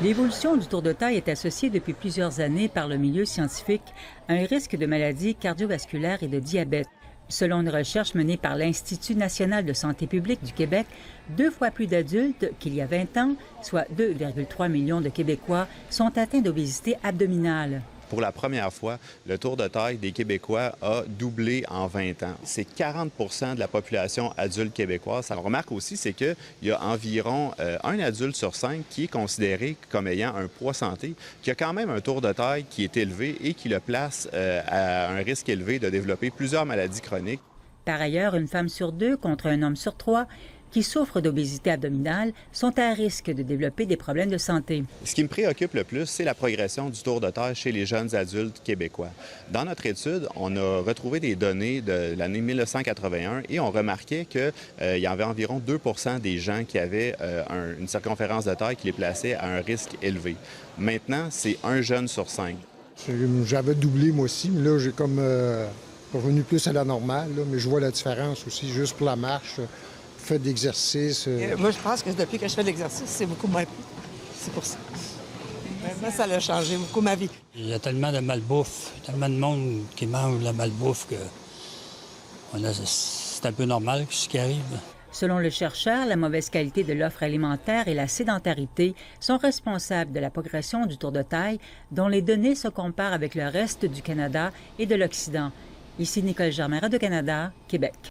L'évolution du tour de taille est associée depuis plusieurs années par le milieu scientifique à un risque de maladies cardiovasculaires et de diabète. Selon une recherche menée par l'Institut national de santé publique du Québec, 2 fois plus d'adultes qu'il y a 20 ans, soit 2,3 millions de Québécois, sont atteints d'obésité abdominale. Pour la première fois, le tour de taille des Québécois a doublé en 20 ans. C'est 40 de la population adulte québécoise. Ça, on remarque aussi, c'est qu'il y a environ un adulte sur 5 qui est considéré comme ayant un poids santé, qui a quand même un tour de taille qui est élevé et qui le place à un risque élevé de développer plusieurs maladies chroniques. Par ailleurs, une femme sur 2 contre un homme sur 3 qui souffrent d'obésité abdominale sont à risque de développer des problèmes de santé. Ce qui me préoccupe le plus, c'est la progression du tour de taille chez les jeunes adultes québécois. Dans notre étude, on a retrouvé des données de l'année 1981 et on remarquait qu'il y avait environ 2 des gens qui avaient une circonférence de taille qui les plaçait à un risque élevé. Maintenant, c'est un jeune sur 5. J'avais doublé moi aussi, mais là, j'ai comme revenu plus à la normale. Là, mais je vois la différence aussi, juste pour la marche. Fait d'exercice. Moi, je pense que depuis que je fais de l'exercice, c'est beaucoup moins pire. C'est pour ça. Moi, ça a changé beaucoup ma vie. Il y a tellement de malbouffe, tellement de monde qui mange de la malbouffe que c'est un peu normal ce qui arrive. Selon le chercheur, la mauvaise qualité de l'offre alimentaire et la sédentarité sont responsables de la progression du tour de taille, dont les données se comparent avec le reste du Canada et de l'Occident. Ici Nicole Germain, Radio-Canada, Québec.